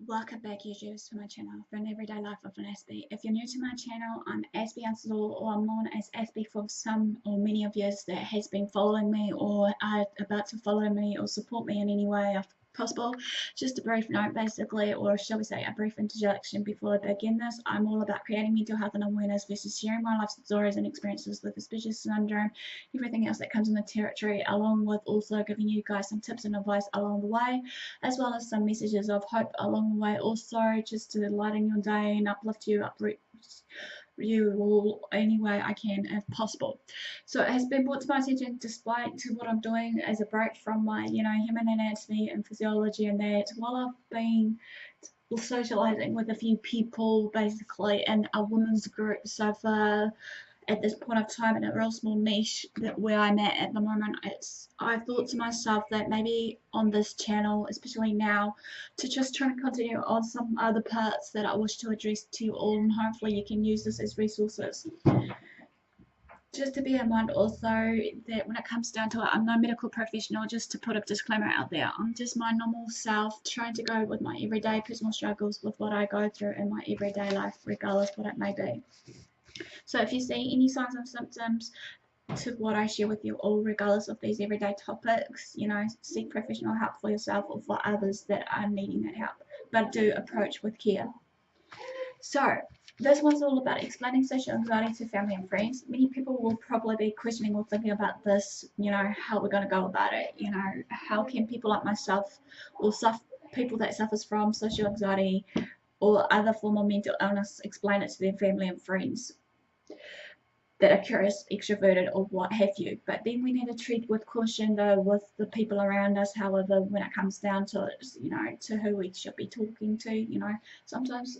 Welcome back, YouTubers, to my channel for an everyday life of an Aspie. If you're new to my channel, I'm AspieAnswersAll, or I'm known as Aspie for some or many of you that has been following me or are about to follow me or support me in any way possible. Just a brief note, basically, or shall we say, a brief introduction before I begin this. I'm all about creating mental health and awareness versus sharing my life stories and experiences with Asperger's syndrome, everything else that comes in the territory, along with also giving you guys some tips and advice along the way, as well as some messages of hope along the way, also just to lighten your day and uplift you, uproot you all any way I can if possible. So it has been brought to my attention, despite what I'm doing as a break from my human anatomy and physiology, and that while I've been socializing with a few people basically in a women's group so far at this point of time in a real small niche that where I'm at the moment, I thought to myself that maybe on this channel, especially now, to just try and continue on some other parts that I wish to address to you all, and hopefully you can use this as resources. Just to bear in mind also that when it comes down to it, I'm no medical professional, just to put a disclaimer out there. I'm just my normal self trying to go with my everyday personal struggles with what I go through in my everyday life, regardless what it may be. So if you see any signs and symptoms to what I share with you all, regardless of these everyday topics, seek professional help for yourself or for others that are needing that help, but do approach with care. So this one's all about explaining social anxiety to family and friends. Many people will probably be questioning or thinking about this, how we're going to go about it. How can people like myself or people that suffers from social anxiety or other form of mental illness explain it to their family and friends that are curious, extroverted, or what have you. But then we need to treat with caution, though, with the people around us. However, when it comes down to it, to who we should be talking to, sometimes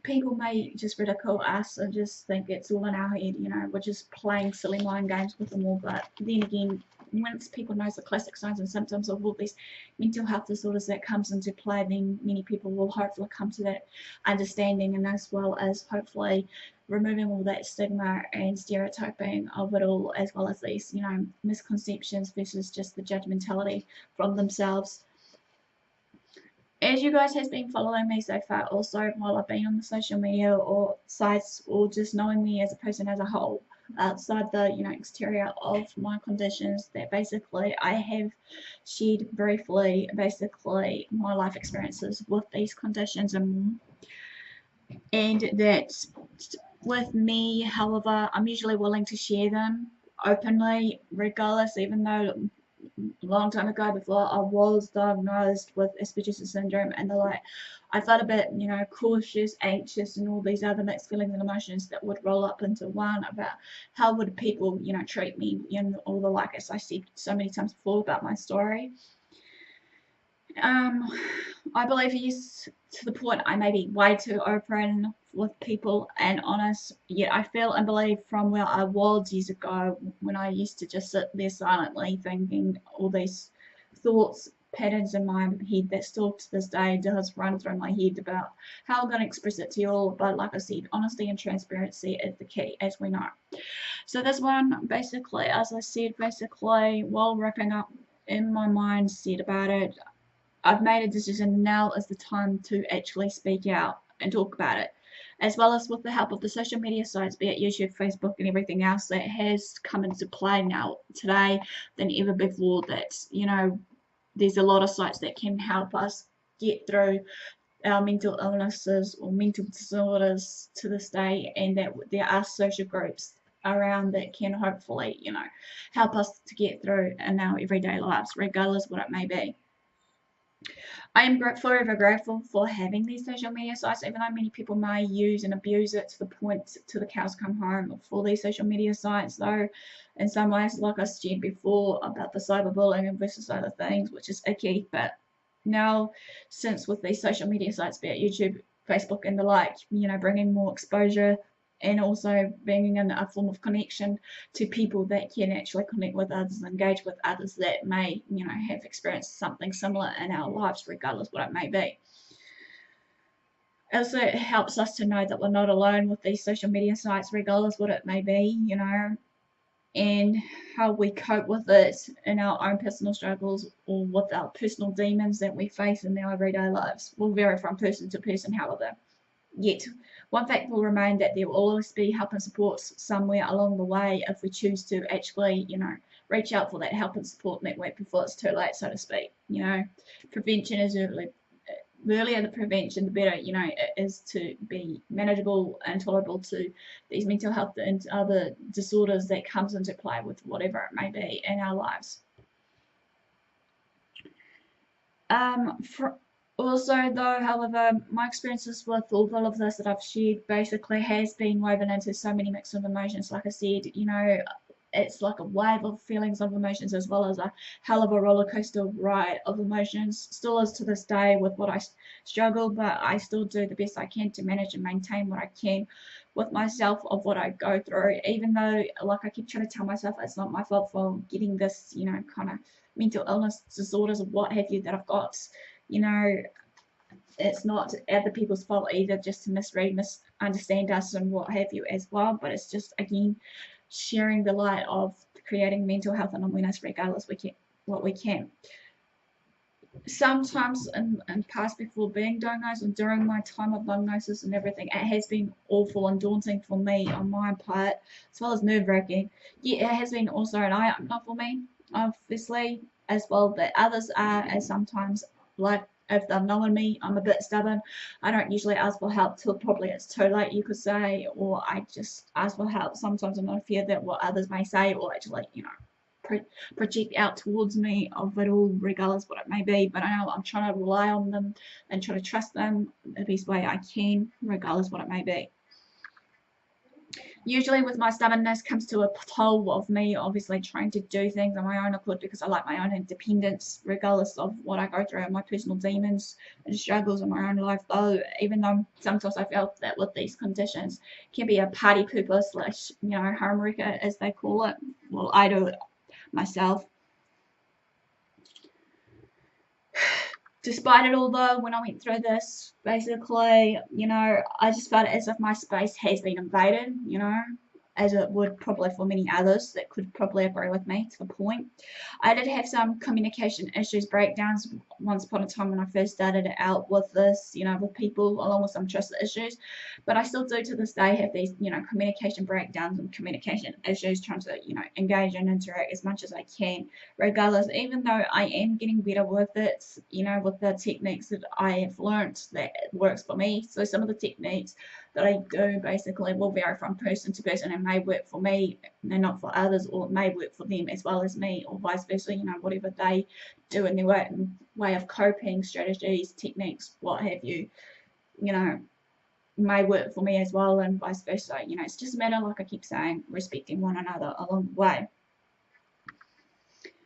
people may just ridicule us and just think it's all in our head, we're just playing silly mind games with them all. But then again, once people know the classic signs and symptoms of all these mental health disorders that comes into play, then many people will hopefully come to that understanding, and as well as hopefully removing all that stigma and stereotyping of it all, as well as these, misconceptions versus just the judgmentality from themselves. As you guys has been following me so far, also while I've been on the social media or sites, or just knowing me as a person as a whole, outside the exterior of my conditions, that basically I have shared briefly basically my life experiences with these conditions and that with me, however, I'm usually willing to share them openly, regardless, even though a long time ago, before I was diagnosed with Asperger's syndrome and the like, I felt a bit, cautious, anxious, and all these other mixed feelings and emotions that would roll up into one about how would people, treat me, and all the like, as I said so many times before about my story. I believe he's to the point I may be way too open with people and honest, yet I feel and believe from where I was years ago when I used to just sit there silently thinking all these thoughts, patterns in my head that still to this day does run through my head about how I'm going to express it to you all. But like I said, honesty and transparency is the key, as we know. So this one, basically, as I said, basically, while wrapping up in my mindset about it, I've made a decision. Now is the time to actually speak out and talk about it, as well as with the help of the social media sites, be it YouTube, Facebook, and everything else that has come into play now today than ever before. That there's a lot of sites that can help us get through our mental illnesses or mental disorders to this day, and that there are social groups around that can hopefully help us to get through in our everyday lives, regardless what it may be. I am forever grateful for having these social media sites, even though many people may use and abuse it to the point to the cows come home for these social media sites, though in some ways, like I said before about the cyberbullying and versus other things, which is icky. But now, since with these social media sites, be it YouTube, Facebook, and the like, bringing more exposure and also bringing in a form of connection to people that can actually connect with others, engage with others that may, have experienced something similar in our lives, regardless what it may be. Also, it helps us to know that we're not alone with these social media sites, regardless what it may be, and how we cope with it in our own personal struggles or with our personal demons that we face in our everyday lives will vary from person to person, however. Yet, one fact will remain that there will always be help and support somewhere along the way if we choose to actually, reach out for that help and support network before it's too late, so to speak. Prevention is early. The earlier the prevention, the better, it is to be manageable and tolerable to these mental health and other disorders that comes into play with whatever it may be in our lives. Also, though, however, my experiences with all of this that I've shared basically has been woven into so many mix of emotions. Like I said, it's like a wave of feelings of emotions as well as a hell of a roller coaster ride of emotions. Still is to this day with what I struggle, but I still do the best I can to manage and maintain what I can with myself of what I go through, even though, like I keep trying to tell myself, it's not my fault for getting this, kind of mental illness disorders or what have you that I've got. It's not other people's fault either, just to misread, misunderstand us and what have you as well. But it's just, again, sharing the light of creating mental health and awareness regardless what we can. Sometimes in past before being diagnosed and during my time of diagnosis and everything, it has been awful and daunting for me on my part, as well as nerve-wracking. Yeah, it has been also an eye-opener for me, obviously, as well, but others are, as sometimes, like, if they've known me, I'm a bit stubborn. I don't usually ask for help till probably it's too late, you could say, or I just ask for help sometimes in fear that what others may say or actually, project out towards me of it all, regardless what it may be. But I know I'm trying to rely on them and try to trust them the best way I can, regardless what it may be. Usually with my stubbornness comes to a toll of me obviously trying to do things on my own accord because I like my own independence regardless of what I go through and my personal demons and struggles in my own life, though even though sometimes I felt that with these conditions can be a party pooper slash home wrecker as they call it. Well, I do it myself. Despite it all, though, when I went through this, basically, I just felt as if my space has been invaded, as it would probably for many others that could probably agree with me to the point. I did have some communication issues, breakdowns once upon a time when I first started out with this, with people, along with some trust issues. But I still do to this day have these, communication breakdowns and communication issues, trying to, engage and interact as much as I can, regardless, even though I am getting better with it, with the techniques that I have learned that works for me. So some of the techniques that I do basically will vary from person to person and may work for me and not for others, or it may work for them as well as me, or vice versa, whatever they do in their way of coping strategies, techniques, what have you, may work for me as well, and vice versa. It's just a matter, like I keep saying, respecting one another along the way.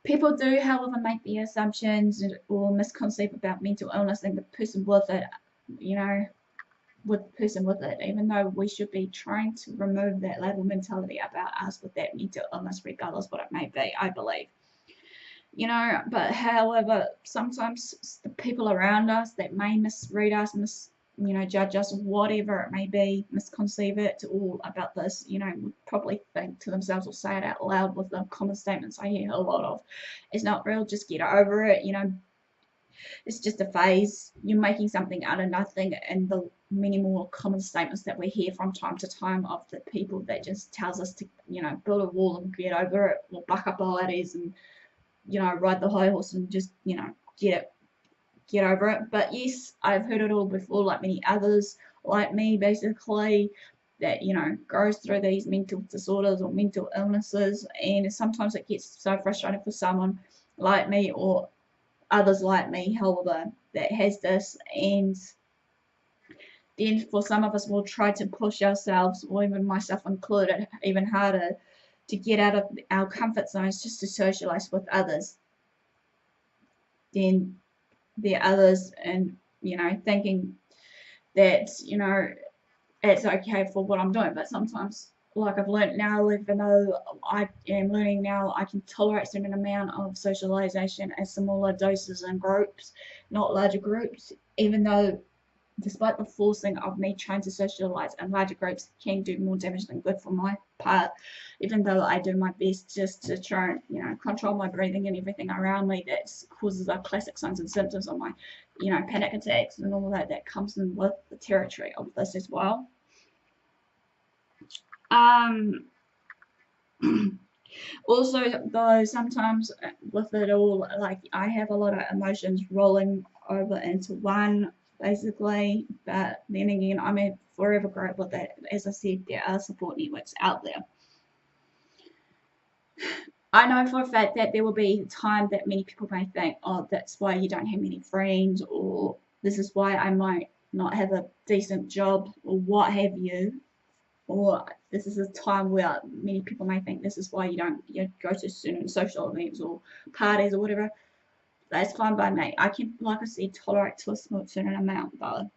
People do, however, make the assumptions or misconceive about mental illness and the person with it, even though we should be trying to remove that label mentality about us with that mental illness, regardless what it may be, I believe. But however, sometimes the people around us that may misread us, judge us, whatever it may be, misconceive it all about this, would probably think to themselves or say it out loud with the common statements I hear a lot of. It's not real, just get over it, it's just a phase. You're making something out of nothing, and the many more common statements that we hear from time to time of the people that just tells us to, build a wall and get over it, or buck up our ladders and, ride the high horse and just, get over it. But yes, I've heard it all before, like many others like me, basically, that goes through these mental disorders or mental illnesses, and sometimes it gets so frustrating for someone like me or others like me, however, that has this, and then for some of us we'll try to push ourselves, or even myself included, even harder to get out of our comfort zones just to socialize with others. Then there are others, and thinking that it's okay for what I'm doing, but sometimes, like I've learned now, even though I am learning now, I can tolerate a certain amount of socialization as smaller doses and groups, not larger groups, even though despite the forcing of me trying to socialize in larger groups can do more damage than good for my part, even though I do my best just to try and, control my breathing and everything around me that causes the classic signs and symptoms of my, panic attacks and all that comes in with the territory of this as well. Also, though, sometimes with it all, like I have a lot of emotions rolling over into one, basically. But then again, I'm forever grateful that, as I said, there are support networks out there. I know for a fact that there will be time that many people may think, oh, that's why you don't have many friends, or this is why I might not have a decent job, or what have you. Or this is a time where many people may think this is why you don't go to certain social events or parties or whatever. That's fine by me. I can, like I said, tolerate to a certain amount though.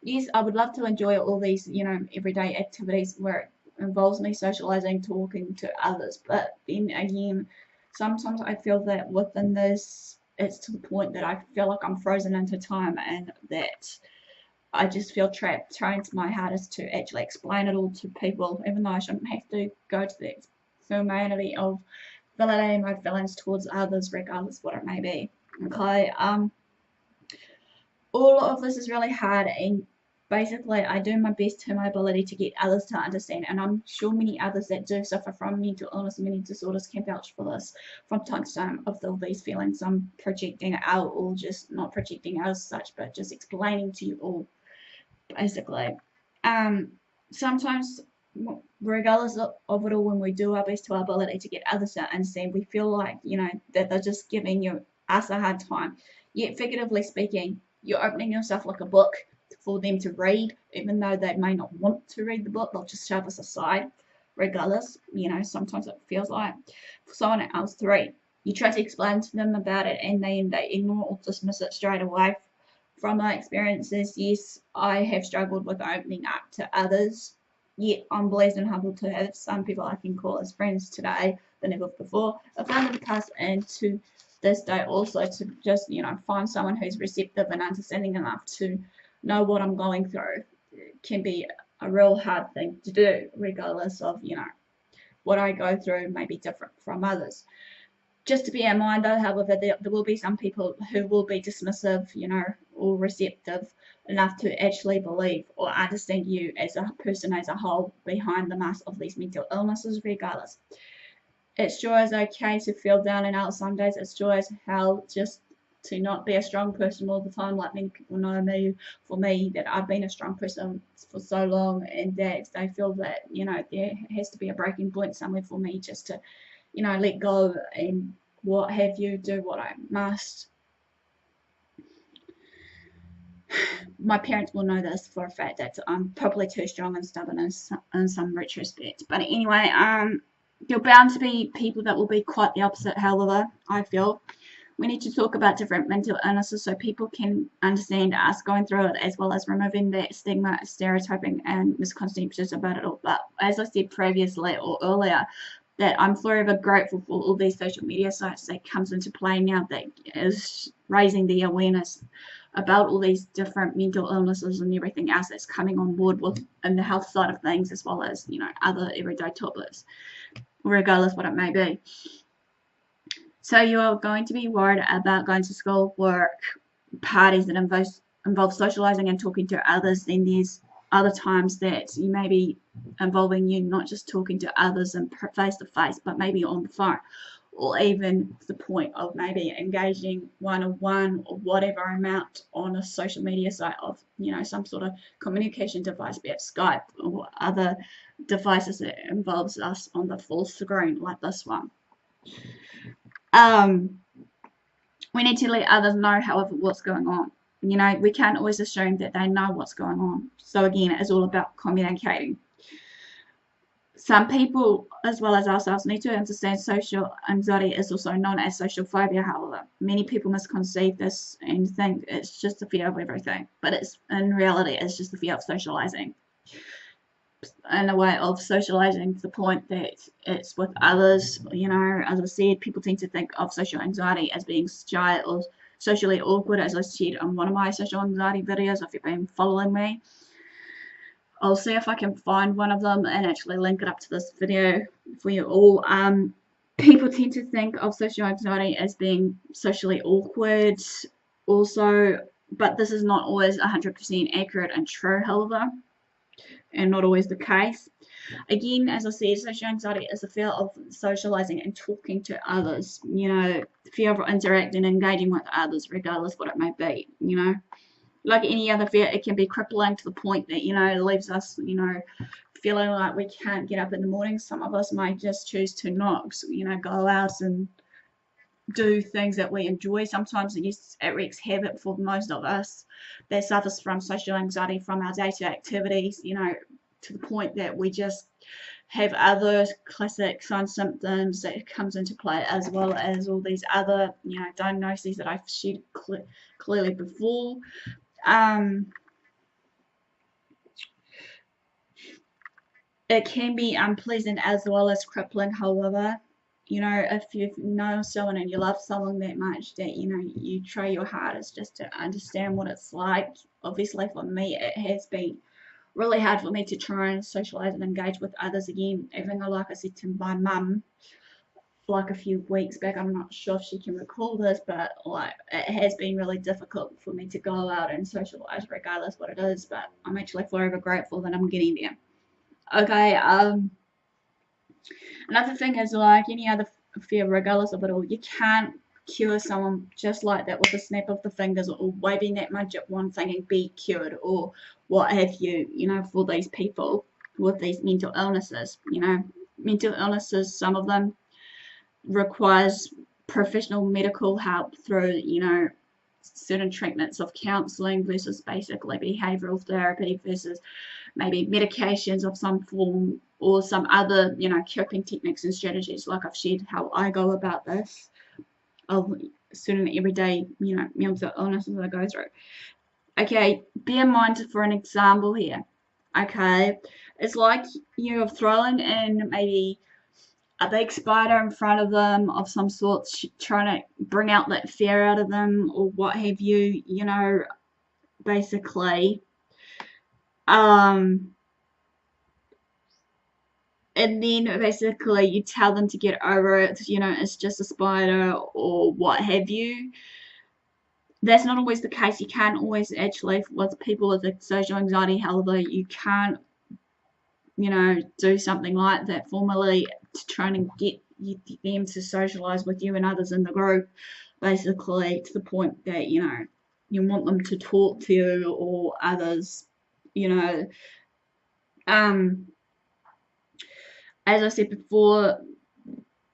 Yes, I would love to enjoy all these, everyday activities where it involves me socializing, talking to others. But then again, sometimes I feel that within this, it's to the point that I feel like I'm frozen into time and that I just feel trapped, trying my hardest to actually explain it all to people, even though I shouldn't have to go to the humanity of validating my feelings towards others, regardless what it may be. Okay, all of this is really hard, and basically, I do my best to my ability to get others to understand, and I'm sure many others that do suffer from mental illness and many disorders can vouch for this from time to time of all these feelings I'm projecting out, or just not projecting out as such, but just explaining to you all basically. Sometimes, regardless of it all, when we do our best to our ability to get others to understand, we feel like, that they're just giving us a hard time. Yet, figuratively speaking, you're opening yourself like a book for them to read, even though they may not want to read the book, they'll just shove us aside, regardless. Sometimes it feels like for someone else to read. You try to explain to them about it, and they ignore or dismiss it straight away. From my experiences, yes, I have struggled with opening up to others, yet I'm blessed and humbled to have some people I can call as friends today than ever before. I found in the past and to this day also to just, find someone who's receptive and understanding enough to know what I'm going through can be a real hard thing to do, regardless of, what I go through may be different from others. Just to bear in mind, though, however, there will be some people who will be dismissive, or receptive enough to actually believe or understand you as a person as a whole behind the mask of these mental illnesses, regardless. It sure is okay to feel down and out some days. It's sure as hell just to not be a strong person all the time, like many people know me. For me, that I've been a strong person for so long, and that they feel that, there has to be a breaking point somewhere for me just to let go and what have you, do what I must. My parents will know this for a fact that I'm probably too strong and stubborn in some retrospect. But anyway, there are bound to be people that will be quite the opposite, however, I feel. We need to talk about different mental illnesses so people can understand us going through it, as well as removing that stigma, stereotyping, and misconceptions about it all. But as I said previously or earlier, that I'm forever grateful for all these social media sites that comes into play now that is raising the awareness about all these different mental illnesses and everything else that's coming on board with in the health side of things, as well as other everyday topics, regardless what it may be. So you are going to be worried about going to school, work, parties that involve socializing and talking to others. Then there's other times that you may be involving you not just talking to others and face to face, but maybe on the phone, or even to the point of maybe engaging one-on-one or whatever amount on a social media site of some sort of communication device, be it Skype or other devices that involves us on the full screen like this one. We need to let others know, however, what's going on. We can't always assume that they know what's going on. So again, it's all about communicating. Some people, as well as ourselves, need to understand social anxiety is also known as social phobia, however. Many people misconceive this and think it's just the fear of everything, but in reality, it's just the fear of socializing. In a way of socializing to the point that it's with others. As I said, people tend to think of social anxiety as being shy or socially awkward, as I said on one of my social anxiety videos. If you've been following me, I'll see if I can find one of them and actually link it up to this video for you all. People tend to think of social anxiety as being socially awkward also, but this is not always 100% accurate and true, however, and not always the case. Again, as I said, social anxiety is the fear of socializing and talking to others, you know, fear of interacting and engaging with others, regardless what it may be, you know. Like any other fear, it can be crippling to the point that, you know, leaves us, you know, feeling like we can't get up in the morning. Some of us might just choose to not, you know, go out and do things that we enjoy. Sometimes it wreaks havoc for most of us that suffers from social anxiety from our day-to-day activities, you know, to the point that we just have other classic signs symptoms that comes into play, as well as all these other, you know, diagnoses that I've shared clearly before. It can be unpleasant as well as crippling, however. You know, if you know someone and you love someone that much that, you know, you try your hardest just to understand what it's like. Obviously, for me, it has been really hard for me to try and socialize and engage with others again, even though, like I said to my mum, like a few weeks back, I'm not sure if she can recall this, but like it has been really difficult for me to go out and socialize regardless what it is, but I'm actually forever grateful that I'm getting there. Okay, another thing is, like any other fear, regardless of it all, you can't cure someone just like that with a snap of the fingers or waving that magic wand thing and be cured or what have you, you know, for these people with these mental illnesses. You know, mental illnesses, some of them requires professional medical help through, you know, certain treatments of counseling versus basically behavioral therapy versus maybe medications of some form or some other, you know, coping techniques and strategies. Like I've shared how I go about this of certain everyday, you know, mental illnesses that I go through. Okay, bear in mind for an example here. Okay, it's like you're throwing in maybe a big spider in front of them of some sort, trying to bring out that fear out of them or what have you, you know, basically. And then basically you tell them to get over it, you know, it's just a spider or what have you. That's not always the case. You can't always actually, with people with social anxiety, however, you can't, you know, do something like that formally to try and get them to socialize with you and others in the group, basically to the point that, you know, you want them to talk to you or others, you know. As I said before,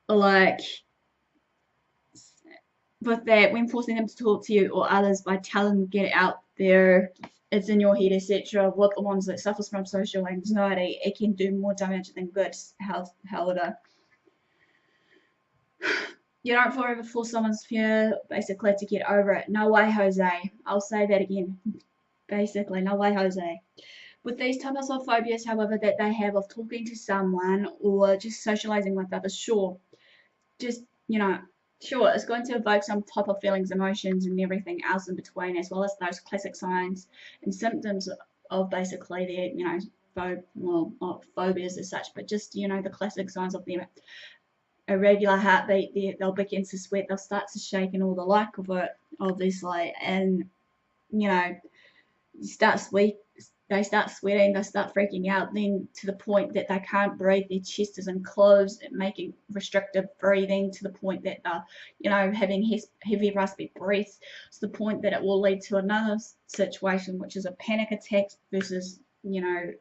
like with that, when forcing them to talk to you or others by telling them to get it out there, it's in your head, etc. What the ones that suffers from social anxiety, it can do more damage than good. However, you don't forever force someone's fear basically to get over it. No way, Jose. I'll say that again. Basically, no way, Jose. With these types of phobias, however, that they have of talking to someone or just socializing with others, sure, just, you know, sure, it's going to evoke some type of feelings, emotions, and everything else in between, as well as those classic signs and symptoms of basically their, you know, well, not phobias as such, but just, you know, the classic signs of them. Irregular heartbeat, they'll begin to sweat, they'll start to shake, and all the like of it, obviously, and, you know, they start sweating, they start freaking out, then to the point that they can't breathe, their chest is enclosed, making restrictive breathing to the point that they're, you know, having heavy raspy breath, to the point that it will lead to another situation, which is a panic attack versus, you know,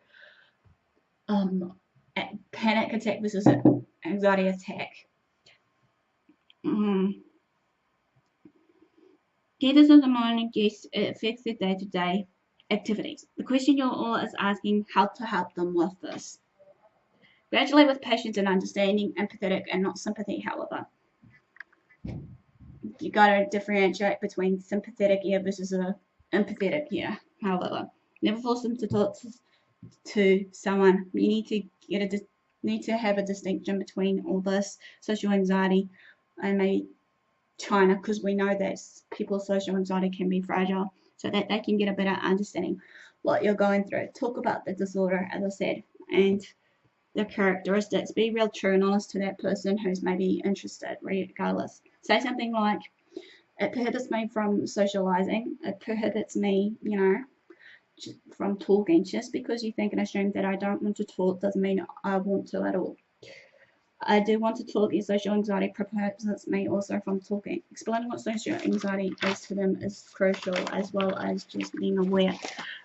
panic attack versus an anxiety attack. Here is the morning guess it affects their day-to-day activities. The question you're all is asking how to help them with this. Gradually with patience and understanding, empathetic and not sympathy, however. You gotta differentiate between sympathetic ear versus a empathetic ear, however. Never force them to talk to someone. You need to have a distinction between all this social anxiety and maybe China, because we know that people's social anxiety can be fragile, so that they can get a better understanding what you're going through. Talk about the disorder, as I said, and the characteristics. Be real true and honest to that person who's maybe interested, regardless. Say something like, it prohibits me from socializing. It prohibits me, from talking. Just because you think and assume that I don't want to talk doesn't mean I want to at all. I do want to talk. Your social anxiety prohibits me also from talking. Explaining what social anxiety is to them is crucial, as well as just being aware.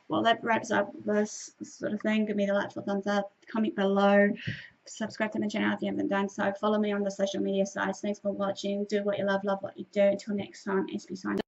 Well, that wraps up this sort of thing. Give me the like for thumbs up, comment below, subscribe to my channel if you haven't done so. Follow me on the social media sites. Thanks for watching. Do what you love what you do. Until next time, Aspie signing.